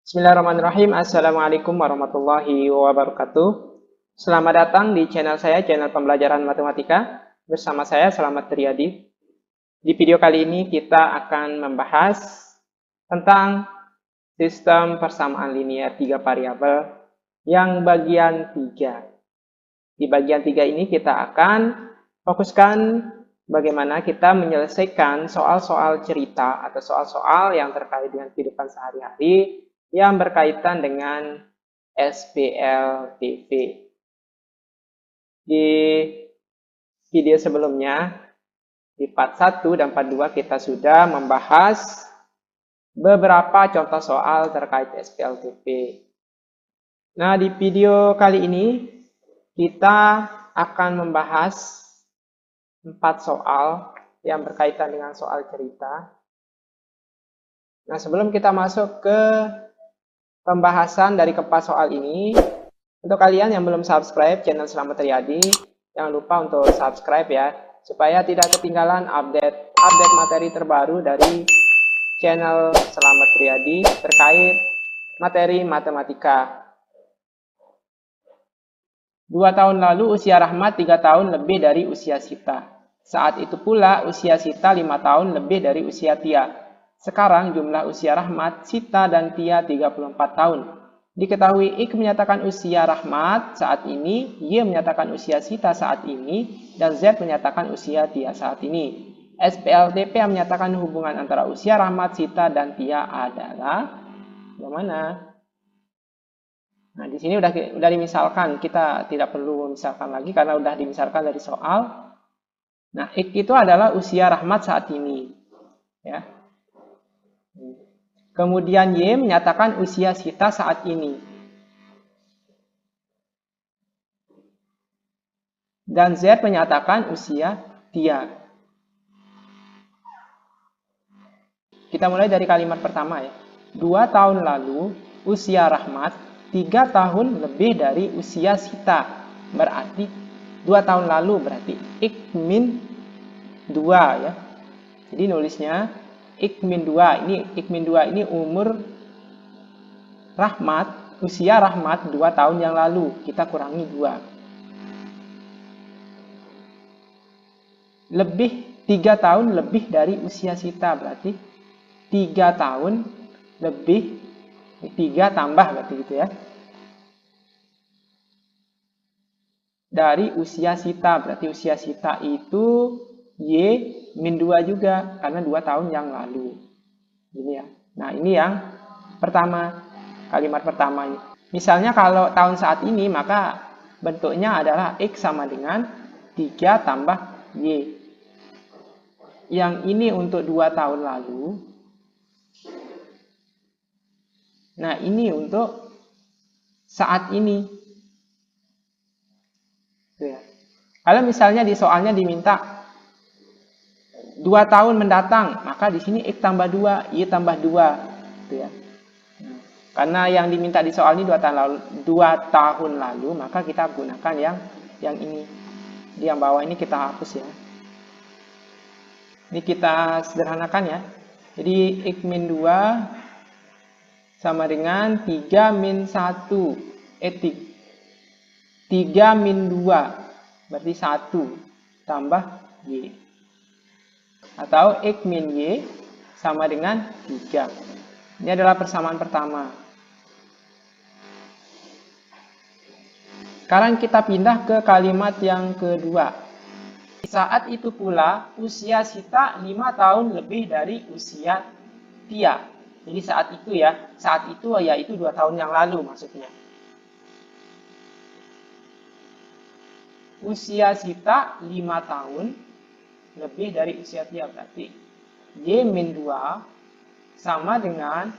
Bismillahirrahmanirrahim. Assalamualaikum warahmatullahi wabarakatuh. Selamat datang di channel saya, channel pembelajaran matematika. Bersama saya, Selamat Riyadi. Di video kali ini kita akan membahas tentang sistem persamaan linear 3 variabel yang bagian 3. Di bagian 3 ini kita akan fokuskan bagaimana kita menyelesaikan soal-soal cerita atau soal-soal yang terkait dengan kehidupan sehari-hari yang berkaitan dengan SPLTV. Di video sebelumnya, di part 1 dan part 2 kita sudah membahas beberapa contoh soal terkait SPLTV. Nah, di video kali ini kita akan membahas 4 soal yang berkaitan dengan soal cerita. Nah, sebelum kita masuk ke pembahasan dari keempat soal ini, untuk kalian yang belum subscribe channel Selamat Riyadi, jangan lupa untuk subscribe ya, supaya tidak ketinggalan update materi terbaru dari channel Selamat Riyadi terkait materi matematika. 2 tahun lalu usia Rahmat 3 tahun lebih dari usia Sita. Saat itu pula usia Sita 5 tahun lebih dari usia Tia. Sekarang jumlah usia Rahmat, Sita, dan Tia 34 tahun. Diketahui X menyatakan usia Rahmat saat ini, Y menyatakan usia Sita saat ini, dan Z menyatakan usia Tia saat ini. SPLTP yang menyatakan hubungan antara usia Rahmat, Sita, dan Tia adalah bagaimana? Nah, di sini udah dimisalkan, kita tidak perlu misalkan lagi karena udah dimisalkan dari soal. Nah, X itu adalah usia Rahmat saat ini. Ya. Kemudian Y menyatakan usia Sita saat ini. Dan Z menyatakan usia Tia. Kita mulai dari kalimat pertama ya. 2 tahun lalu usia Rahmat 3 tahun lebih dari usia Sita. Berarti 2 tahun lalu berarti X min 2 ya. Jadi nulisnya X min 2. Ini X min 2 ini umur Rahmat, usia Rahmat 2 tahun yang lalu. Kita kurangi 2. Lebih 3 tahun lebih dari usia Sita. Berarti 3 tahun lebih 3 tambah berarti gitu ya. Dari usia Sita. Berarti usia Sita itu Y min 2 juga. Karena 2 tahun yang lalu. Ini ya. Nah, ini yang pertama. Kalimat pertama ini. Misalnya kalau tahun saat ini, maka bentuknya adalah X sama dengan 3 tambah Y. Yang ini untuk 2 tahun lalu. Nah, ini untuk saat ini. Kalau misalnya di soalnya diminta 2 tahun mendatang, maka di sini X tambah 2, Y tambah 2. Gitu ya. Karena yang diminta di soal ini 2 tahun lalu, maka kita gunakan yang ini. Di yang bawah ini kita hapus ya. Ini kita sederhanakan ya. Jadi X min 2 sama dengan 3 min 1. 3 min 2. Berarti 1 tambah Y. Atau X min Y sama dengan 3. Ini adalah persamaan pertama. Sekarang kita pindah ke kalimat yang kedua. Saat itu pula usia Sita 5 tahun lebih dari usia Tia. Jadi saat itu ya, saat itu yaitu 2 tahun yang lalu maksudnya. Usia Sita 5 tahun lebih dari usia Tia, berarti Y min 2 sama dengan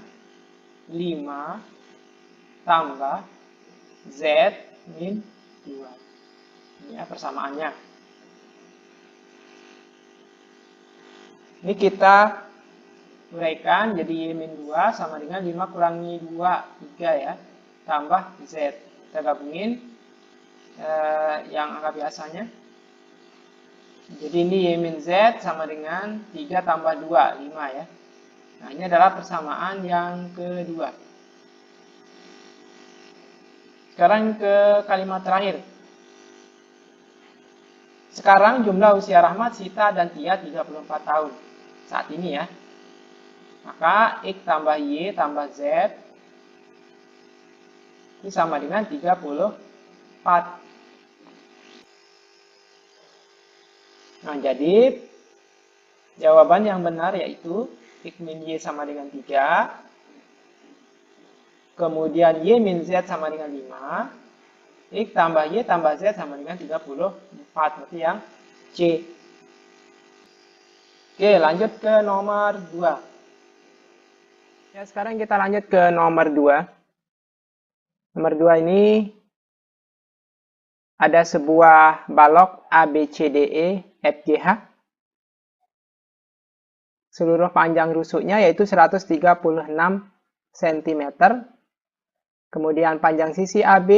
5 tambah Z min 2. Ini ya persamaannya. Ini kita uraikan jadi Y min 2 sama dengan 5 kurangi 2, 3 ya. Tambah Z. Kita gabungin yang angka biasanya. Jadi ini Y min Z sama dengan 3 tambah 2, 5 ya. Nah, ini adalah persamaan yang kedua. Sekarang ke kalimat terakhir. Sekarang jumlah usia Rahmat, Sita, dan Tia 34 tahun. Saat ini ya. Maka X tambah Y tambah Z itu sama dengan 34. Nah, jadi jawaban yang benar yaitu X min Y sama dengan 3. Kemudian Y min Z sama dengan 5. X tambah Y tambah Z sama dengan 34. Berarti yang C. Oke, lanjut ke nomor 2. Ya, sekarang kita lanjut ke nomor 2. Nomor 2 ini ada sebuah balok ABCDE FGH. Seluruh panjang rusuknya yaitu 136 cm. Kemudian panjang sisi AB,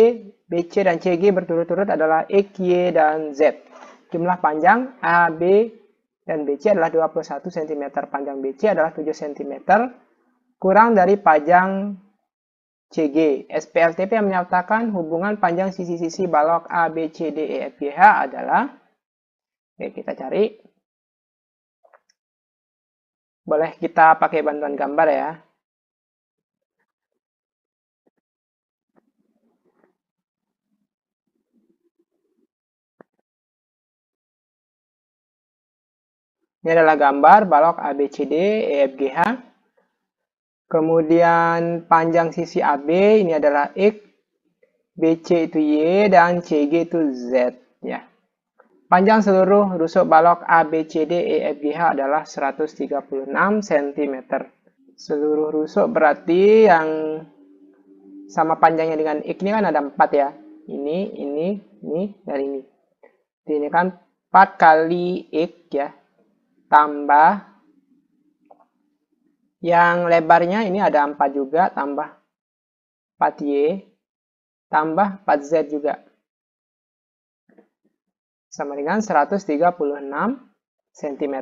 BC, dan CG berturut-turut adalah X, Y, dan Z. Jumlah panjang AB dan BC adalah 21 cm. Panjang BC adalah 7 cm. Kurang dari panjang CG. SPLTP yang menyatakan hubungan panjang sisi-sisi balok ABCDEFGH adalah, oke, kita cari. Boleh kita pakai bantuan gambar ya. Ini adalah gambar balok ABCDEFGH. Kemudian panjang sisi AB ini adalah X, BC itu Y, dan CG itu Z ya. Panjang seluruh rusuk balok ABCDEFGH adalah 136 cm. Seluruh rusuk berarti yang sama panjangnya dengan X ini kan ada 4 ya. Ini, dan ini. Jadi ini kan 4 kali X ya. Tambah yang lebarnya ini ada 4 juga, tambah 4Y, tambah 4Z juga. Sama dengan 136 cm.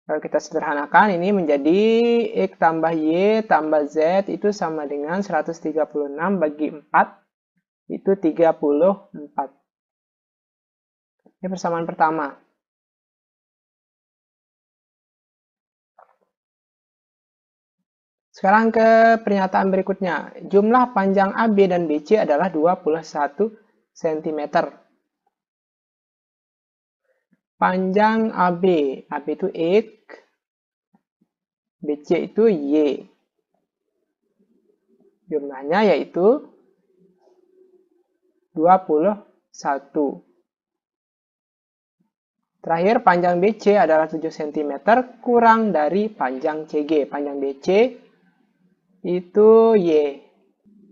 Kalau kita sederhanakan, ini menjadi X tambah Y tambah Z itu sama dengan 136 bagi 4, itu 34. Ini persamaan pertama. Sekarang ke pernyataan berikutnya. Jumlah panjang AB dan BC adalah 21 cm. Panjang AB itu X, BC itu Y. Jumlahnya yaitu 21. Terakhir, panjang BC adalah 7 cm kurang dari panjang CG. Panjang BC itu Y.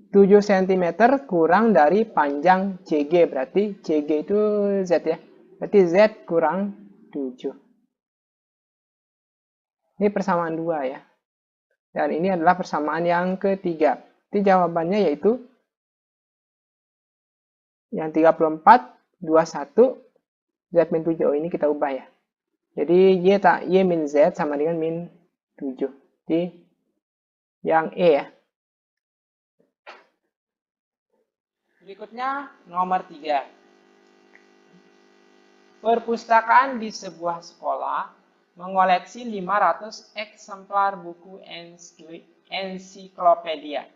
7 cm kurang dari panjang CG. Berarti CG itu Z ya. Berarti Z kurang 7. Ini persamaan 2 ya. Dan ini adalah persamaan yang ketiga. Jadi jawabannya yaitu yang 34, 21, Z min 7. Oh, ini kita ubah ya. Jadi Y min Z sama dengan min 7. Jadi yang E ya. Berikutnya nomor 3. Perpustakaan di sebuah sekolah mengoleksi 500 eksemplar buku ensiklopedia.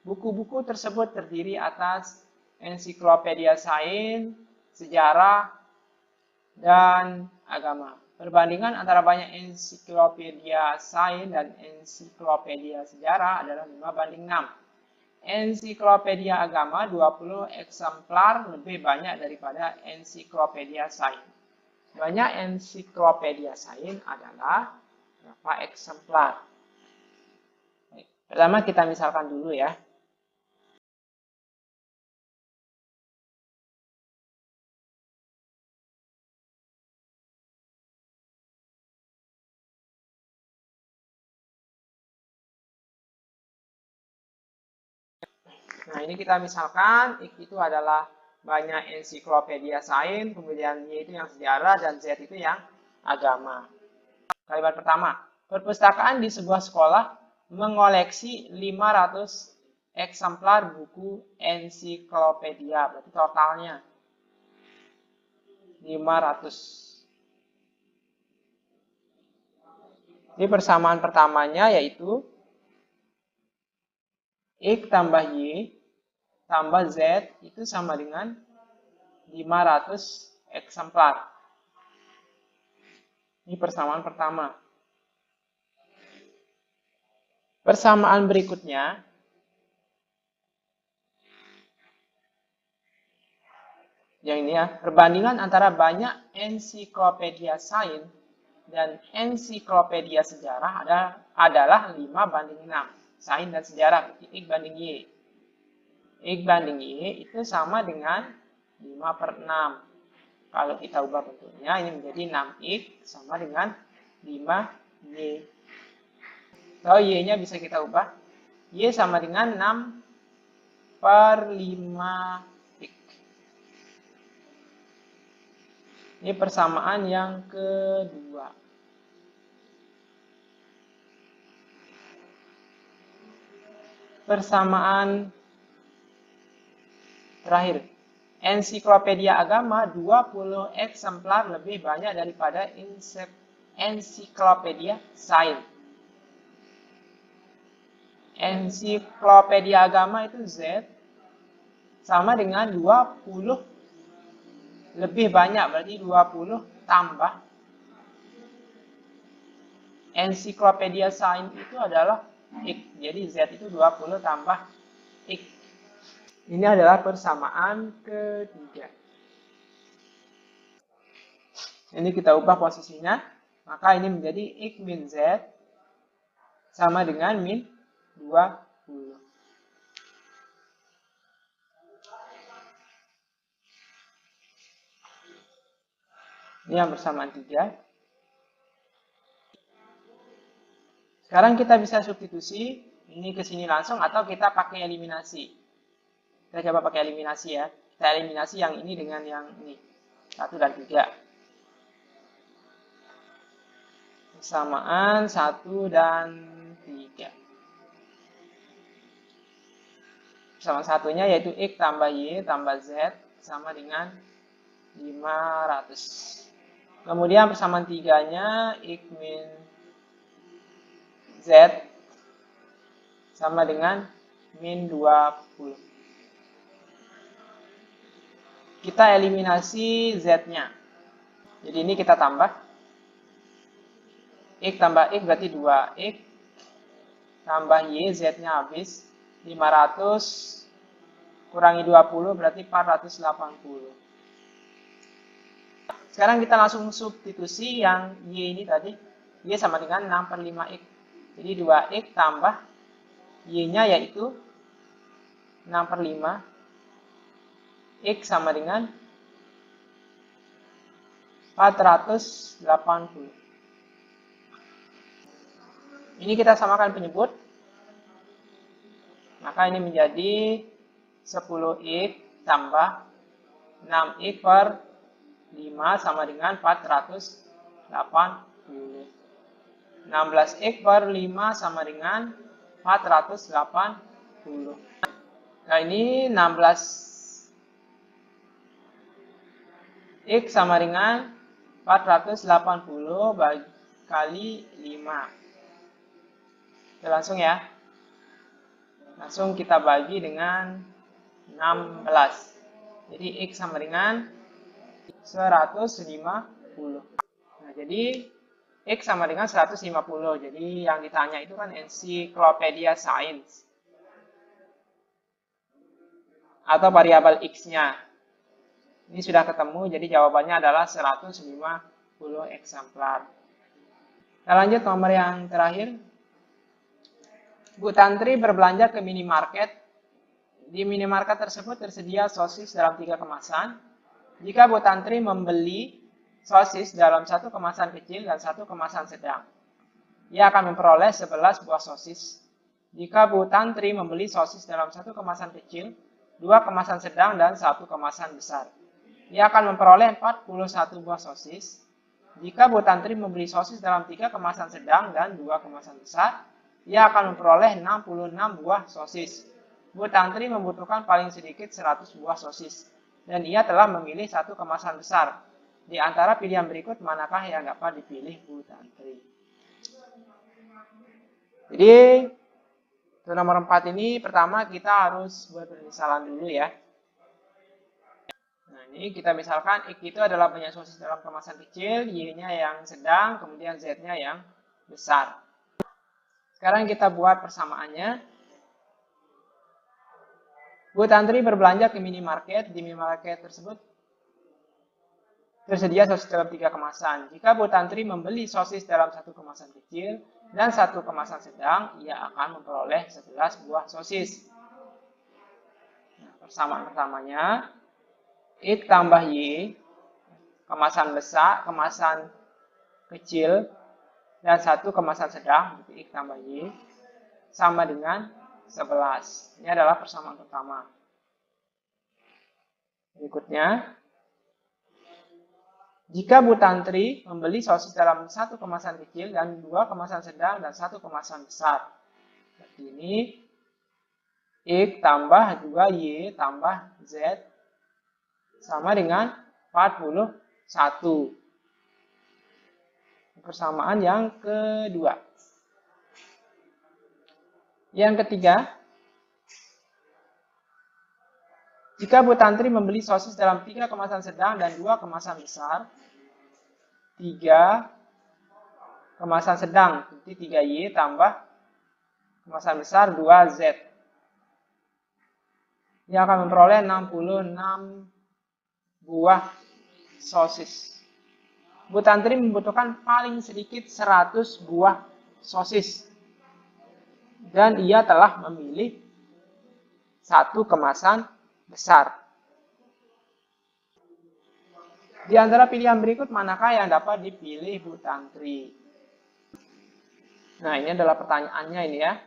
Buku-buku tersebut terdiri atas ensiklopedia sains, sejarah, dan agama. Perbandingan antara banyak ensiklopedia sains dan ensiklopedia sejarah adalah 5:6. Ensiklopedia agama 20 eksemplar lebih banyak daripada ensiklopedia sains. Banyak ensiklopedia sains adalah berapa eksemplar? Pertama kita misalkan dulu ya. Nah, ini kita misalkan X itu adalah banyak ensiklopedia sains, kemudian Y itu yang sejarah, dan Z itu yang agama. Kalimat pertama, perpustakaan di sebuah sekolah mengoleksi 500 eksemplar buku ensiklopedia. Berarti totalnya 500. Ini persamaan pertamanya yaitu X tambah Y tambah Z itu sama dengan 500 eksemplar. Ini persamaan pertama. Persamaan berikutnya yang ini ya, perbandingan antara banyak ensiklopedia sains dan ensiklopedia sejarah adalah 5:6. Sains dan sejarah, X banding Y. X banding Y itu sama dengan 5/6. Kalau kita ubah bentuknya, ini menjadi 6X sama dengan 5Y. So, Y-nya bisa kita ubah. Y sama dengan 6/5X. Ini persamaan yang kedua. Persamaan terakhir. Ensiklopedia agama 20 eksemplar lebih banyak daripada ensiklopedia sains. Ensiklopedia agama itu Z sama dengan 20 lebih banyak, berarti 20 tambah ensiklopedia sains itu adalah X. Jadi Z itu 20 tambah X. Ini adalah persamaan ketiga. Ini kita ubah posisinya, maka ini menjadi X min Z sama dengan min 20. Ini yang persamaan 3. Sekarang kita bisa substitusi ini ke sini langsung atau kita pakai eliminasi. Kita coba pakai eliminasi ya. Kita eliminasi yang ini dengan yang ini. 1 dan 3. Persamaan 1 dan 3. Persamaan satunya yaitu X tambah Y tambah Z sama dengan 500. Kemudian persamaan 3-nya X min Z sama dengan min 20. Kita eliminasi Z-nya. Jadi ini kita tambah. X tambah X berarti 2X tambah Y, Z-nya habis. 500 kurangi 20 berarti 480. Sekarang kita langsung substitusi yang Y ini tadi. Y sama dengan 6/5X. Jadi 2X tambah Y-nya yaitu 6/5. X sama dengan 480. Ini kita samakan penyebut. Maka ini menjadi 10X tambah 6X per 5 sama dengan 480. 16X per 5 sama dengan 480. Nah ini 16X sama dengan 480 kali 5. Kita langsung ya. Langsung kita bagi dengan 16. Jadi X sama dengan 150. Nah, jadi X sama dengan 150. Jadi yang ditanya itu kan ensiklopedia sains. Atau variabel X-nya. Ini sudah ketemu, jadi jawabannya adalah 150 eksemplar. Kita lanjut nomor yang terakhir. Bu Tantri berbelanja ke minimarket. Di minimarket tersebut tersedia sosis dalam 3 kemasan. Jika Bu Tantri membeli sosis dalam 1 kemasan kecil dan 1 kemasan sedang, ia akan memperoleh 11 buah sosis. Jika Bu Tantri membeli sosis dalam 1 kemasan kecil, 2 kemasan sedang, dan 1 kemasan besar, ia akan memperoleh 41 buah sosis. Jika Bu Tantri membeli sosis dalam 3 kemasan sedang dan 2 kemasan besar, ia akan memperoleh 66 buah sosis. Bu Tantri membutuhkan paling sedikit 100 buah sosis, dan ia telah memilih satu kemasan besar. Di antara pilihan berikut, manakah yang dapat dipilih Bu Tantri? Jadi, untuk nomor 4 ini, pertama kita harus buat permisalan dulu ya. Nah, ini kita misalkan X itu adalah banyak sosis dalam kemasan kecil, Y-nya yang sedang, kemudian Z-nya yang besar. Sekarang kita buat persamaannya. Bu Tantri berbelanja ke minimarket. Di minimarket tersebut tersedia sosis dalam 3 kemasan. Jika Bu Tantri membeli sosis dalam 1 kemasan kecil dan 1 kemasan sedang, ia akan memperoleh 11 buah sosis. Nah, persamaan pertamanya, X tambah Y, kemasan besar, kemasan kecil, dan 1 kemasan sedang, X tambah Y, sama dengan 11. Ini adalah persamaan pertama. Berikutnya, jika Bu Tantri membeli sosis dalam 1 kemasan kecil dan 2 kemasan sedang dan 1 kemasan besar. Berarti ini X tambah 2Y tambah Z sama dengan 41. Persamaan yang kedua. Yang ketiga, jika Bu Tantri membeli sosis dalam 3 kemasan sedang dan 2 kemasan besar, 3 kemasan sedang, berarti 3Y tambah kemasan besar 2Z. Ia akan memperoleh 66 buah sosis. Bu Tantri membutuhkan paling sedikit 100 buah sosis. Dan ia telah memilih 1 kemasan besar. Di antara pilihan berikut, manakah yang dapat dipilih Bu Tantri? Nah, ini adalah pertanyaannya ini ya.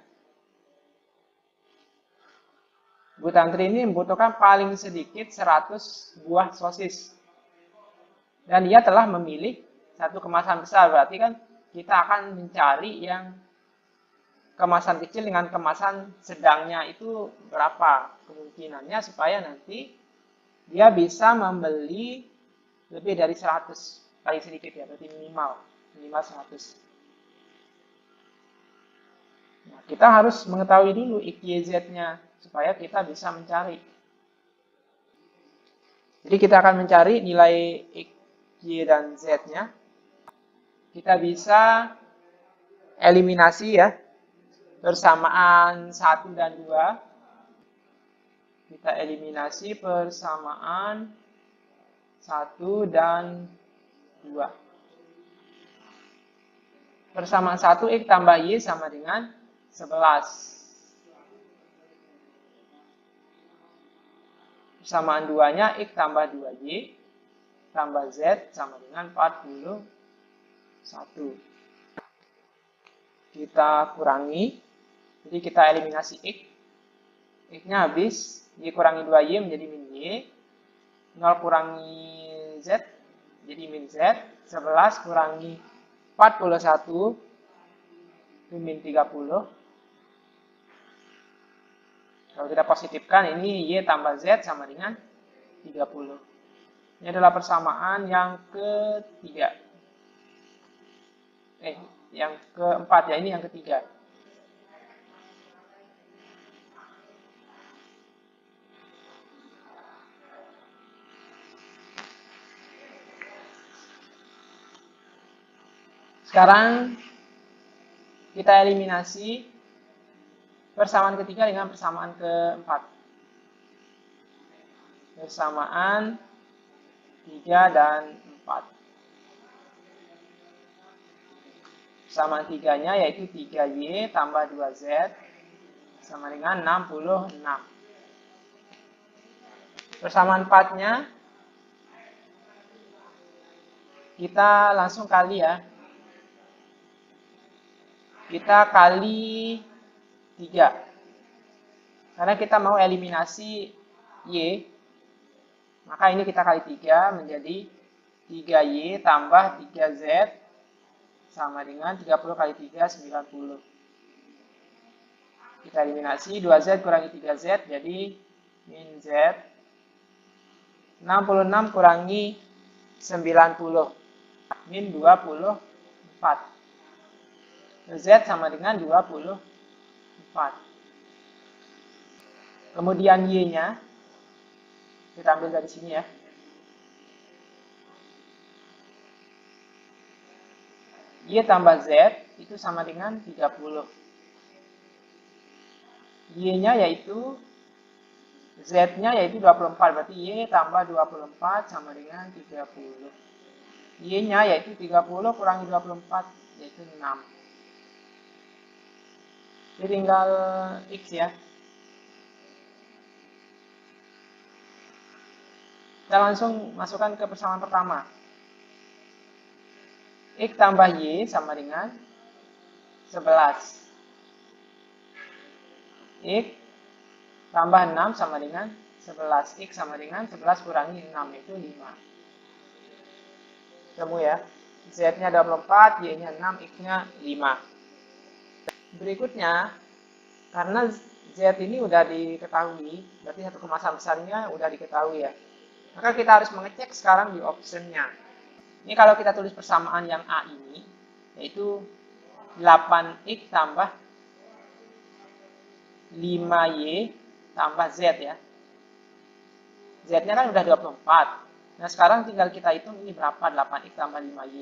Bu Tantri ini membutuhkan paling sedikit 100 buah sosis. Dan ia telah memilih 1 kemasan besar. Berarti kan kita akan mencari yang kemasan kecil dengan kemasan sedangnya itu berapa kemungkinannya supaya nanti dia bisa membeli lebih dari 100. Paling sedikit ya, berarti minimal 100. Nah, kita harus mengetahui dulu X, Y, Z-nya supaya kita bisa mencari. Jadi kita akan mencari nilai X, Y, dan Z-nya. Kita bisa eliminasi ya. Persamaan 1 dan 2. Kita eliminasi persamaan 1 dan 2. Persamaan 1 X tambah Y sama dengan 11. Persamaan 2-nya X tambah 2Y tambah Z sama dengan 41. Kita kurangi. Jadi kita eliminasi X. X-nya habis. Y kurangi 2Y menjadi min Y. 0 kurangi Z jadi min Z. 11 kurangi 41 itu min 30. Kalau kita positifkan, ini Y tambah Z sama dengan 30. Ini adalah persamaan yang ketiga. Yang keempat ya, ini yang ketiga. Sekarang kita eliminasi persamaan ketiga dengan persamaan keempat. Persamaan 3 dan 4. Persamaan 3-nya yaitu 3Y tambah 2Z sama dengan 66. Persamaan 4-nya kita langsung kali ya. Kita kali 3. Karena kita mau eliminasi Y, maka ini kita kali 3 menjadi 3Y tambah 3Z sama dengan 30 kali 3, 90. Kita eliminasi 2Z kurangi 3Z jadi min Z. 66 kurangi 90 min 24. Z sama dengan 24. Kemudian Y-nya kita ambil dari sini ya. Y tambah Z itu sama dengan 30. Y-nya yaitu Z-nya yaitu 24, berarti Y tambah 24 sama dengan 30. Y-nya yaitu 30 kurangi 24, yaitu 6. Jadi tinggal X ya. Kita langsung masukkan ke persamaan pertama. X tambah Y sama dengan 11. X tambah 6 sama dengan 11. X sama dengan 11 kurangi 6, itu 5. Ketemu ya. Z-nya 24, Y-nya 6, X-nya 5. Berikutnya, karena Z ini udah diketahui, berarti satu kemasan besarnya udah diketahui ya. Maka kita harus mengecek sekarang di optionnya. Ini kalau kita tulis persamaan yang A ini, yaitu 8X tambah 5Y tambah Z ya. Z-nya kan udah 24. Nah sekarang tinggal kita hitung ini berapa 8X tambah 5Y.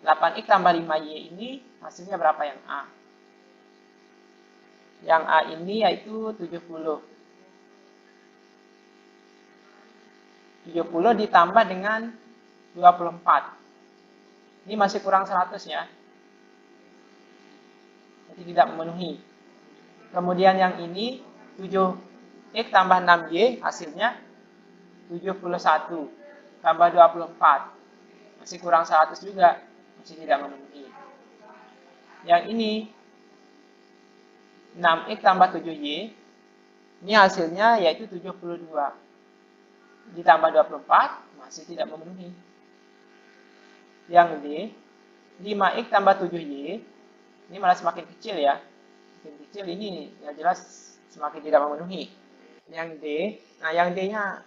8X tambah 5Y ini hasilnya berapa yang A? Yang A ini yaitu 70. 70 ditambah dengan 24. Ini masih kurang 100 ya. Jadi tidak memenuhi. Kemudian yang ini 7X tambah 6Y hasilnya 71. Tambah 24. Masih kurang 100 juga. Masih tidak memenuhi. Yang ini 6X tambah 7Y. Ini hasilnya yaitu 72. Ditambah 24 masih tidak memenuhi. Yang D 5X tambah 7Y. Ini malah semakin kecil ya. Semakin kecil ini ya jelas semakin tidak memenuhi. Yang D, nah yang D-nya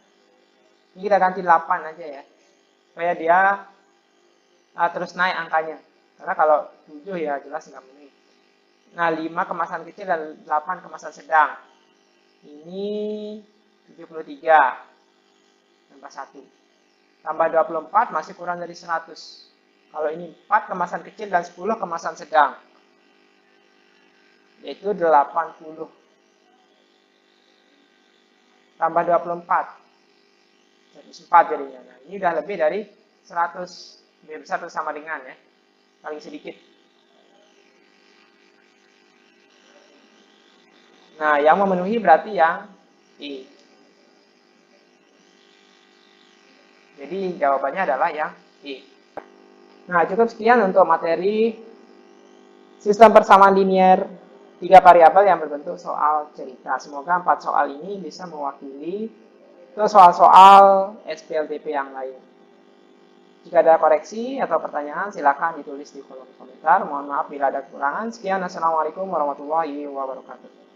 ini kita ganti 8 aja ya. Supaya dia terus naik angkanya. Karena kalau 7 ya jelas nggak memenuhi. Nah 5 kemasan kecil dan 8 kemasan sedang. Ini 73. Tambah 1. Tambah 24 masih kurang dari 100. Kalau ini 4 kemasan kecil dan 10 kemasan sedang. Yaitu 80. Tambah 24. Jadi 4 jadinya. Nah, ini udah lebih dari 100. Lebih besar atau sama dengan ya. Paling sedikit. Nah, yang memenuhi berarti yang E. Jadi jawabannya adalah yang E. Nah, cukup sekian untuk materi sistem persamaan linier 3 variabel yang berbentuk soal cerita. Semoga 4 soal ini bisa mewakili ke soal-soal SPLTP yang lain. Jika ada koreksi atau pertanyaan, silakan ditulis di kolom komentar. Mohon maaf bila ada kekurangan. Sekian, Assalamualaikum warahmatullahi wabarakatuh.